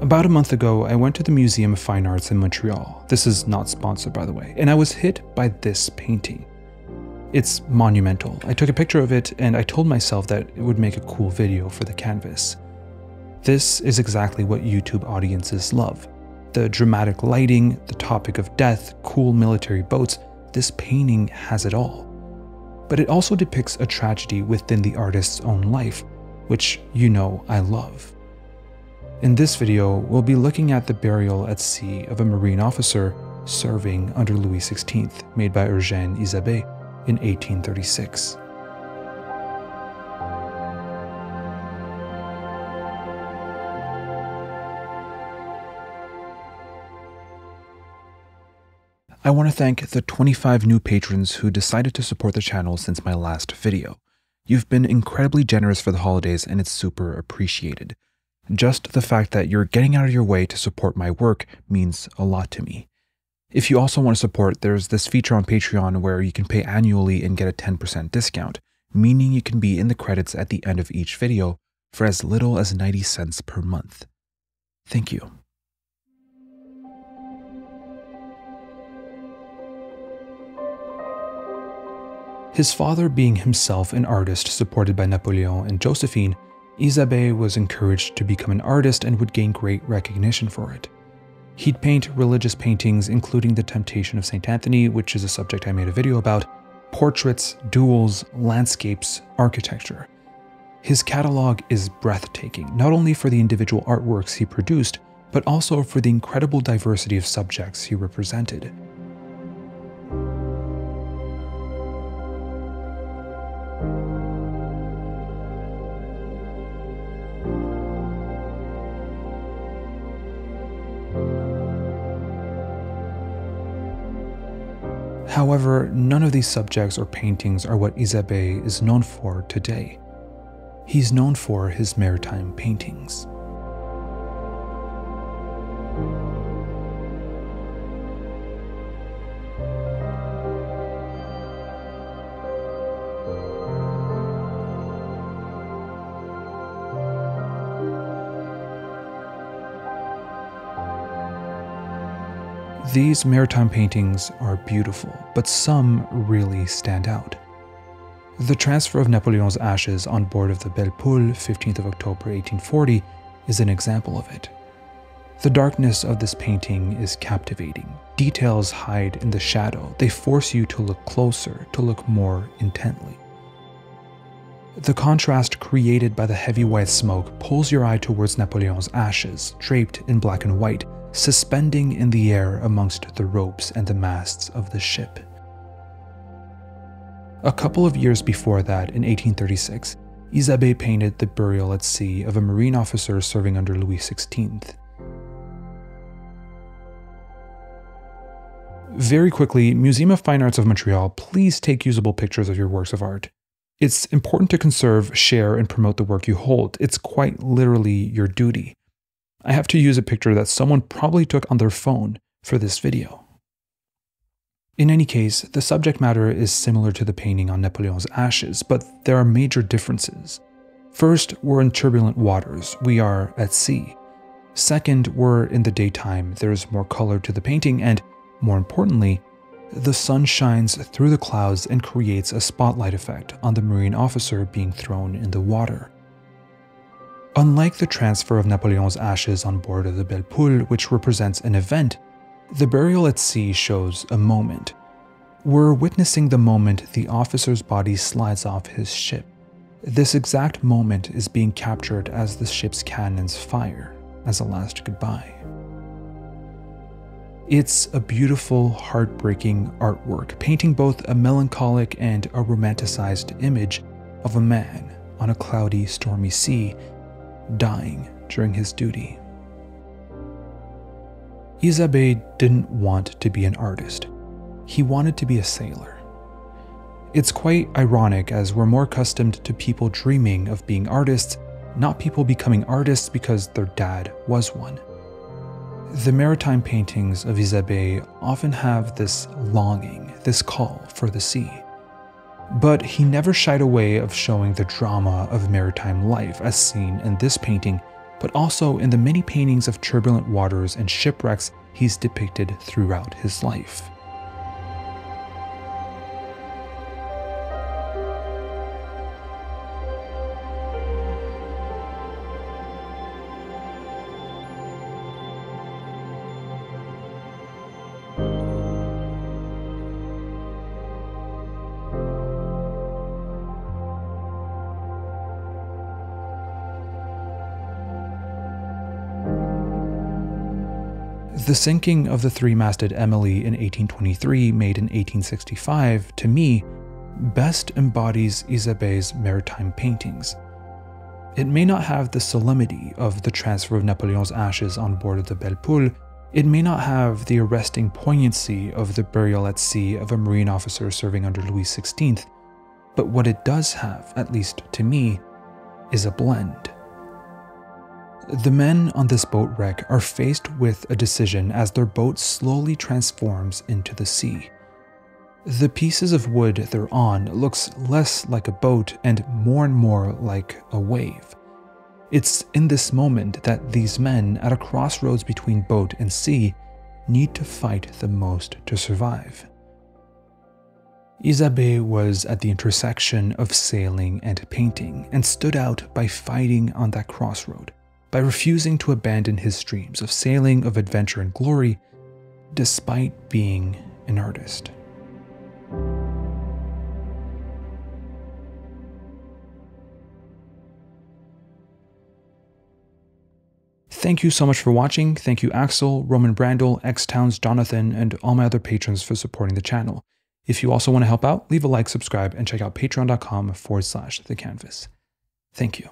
About a month ago, I went to the Museum of Fine Arts in Montreal. This is not sponsored, by the way, and I was hit by this painting. It's monumental. I took a picture of it and I told myself that it would make a cool video for the canvas. This is exactly what YouTube audiences love. The dramatic lighting, the topic of death, cool military boats, this painting has it all. But it also depicts a tragedy within the artist's own life, which you know I love. In this video, we'll be looking at the burial at sea of a Marine officer serving under Louis XVI, made by Eugène Isabey in 1836. I want to thank the 25 new patrons who decided to support the channel since my last video. You've been incredibly generous for the holidays and it's super appreciated. Just the fact that you're getting out of your way to support my work means a lot to me. If you also want to support, there's this feature on Patreon where you can pay annually and get a 10% discount, meaning you can be in the credits at the end of each video for as little as 90 cents per month. Thank you. His father being himself an artist supported by Napoleon and Josephine, Isabey was encouraged to become an artist and would gain great recognition for it. He'd paint religious paintings including the Temptation of St. Anthony, which is a subject I made a video about, portraits, duels, landscapes, architecture. His catalog is breathtaking, not only for the individual artworks he produced, but also for the incredible diversity of subjects he represented. However, none of these subjects or paintings are what Isabey is known for today. He's known for his maritime paintings. These maritime paintings are beautiful, but some really stand out. The transfer of Napoleons Ashes on board of the Belle Poule, 15th of October 1840, is an example of it. The darkness of this painting is captivating. Details hide in the shadow. They force you to look closer, to look more intently. The contrast created by the heavy white smoke pulls your eye towards Napoleon's ashes, draped in black and white, suspending in the air amongst the ropes and the masts of the ship. A couple of years before that, in 1836, Isabey painted the burial at sea of a Marine officer serving under Louis XVI. Very quickly, Museum of Fine Arts of Montreal, please take usable pictures of your works of art. It's important to conserve, share, and promote the work you hold. It's quite literally your duty. I have to use a picture that someone probably took on their phone for this video. In any case, the subject matter is similar to the painting on Napoleon's Ashes, but there are major differences. First, we're in turbulent waters. We are at sea. Second, we're in the daytime. There's more color to the painting, and more importantly, the sun shines through the clouds and creates a spotlight effect on the Marine officer being thrown in the water. Unlike the transfer of Napoleon's ashes on board of the Belle Poule, which represents an event, the burial at sea shows a moment. We're witnessing the moment the officer's body slides off his ship. This exact moment is being captured as the ship's cannons fire as a last goodbye. It's a beautiful, heartbreaking artwork, painting both a melancholic and a romanticized image of a man on a cloudy, stormy sea, dying during his duty. Isabey didn't want to be an artist. He wanted to be a sailor. It's quite ironic as we're more accustomed to people dreaming of being artists, not people becoming artists because their dad was one. The maritime paintings of Isabey often have this longing, this call for the sea. But he never shied away of showing the drama of maritime life, as seen in this painting but also in the many paintings of turbulent waters and shipwrecks he's depicted throughout his life. The sinking of the three-masted Emily in 1823, made in 1865, to me, best embodies Isabey's maritime paintings. It may not have the solemnity of the transfer of Napoleons Ashes on board of the Belle Poule, it may not have the arresting poignancy of the burial at sea of a Marine officer serving under Louis XVI, but what it does have, at least to me, is a blend. The men on this boat wreck are faced with a decision as their boat slowly transforms into the sea. The pieces of wood they're on looks less like a boat and more like a wave. It's in this moment that these men, at a crossroads between boat and sea, need to fight the most to survive. Isabey was at the intersection of sailing and painting, and stood out by fighting on that crossroad, by refusing to abandon his dreams of sailing, of adventure and glory, despite being an artist. Thank you so much for watching. Thank you Axel, Roman Brandel, X-Towns, Jonathan, and all my other patrons for supporting the channel. If you also want to help out, leave a like, subscribe, and check out patreon.com/thecanvas. Thank you.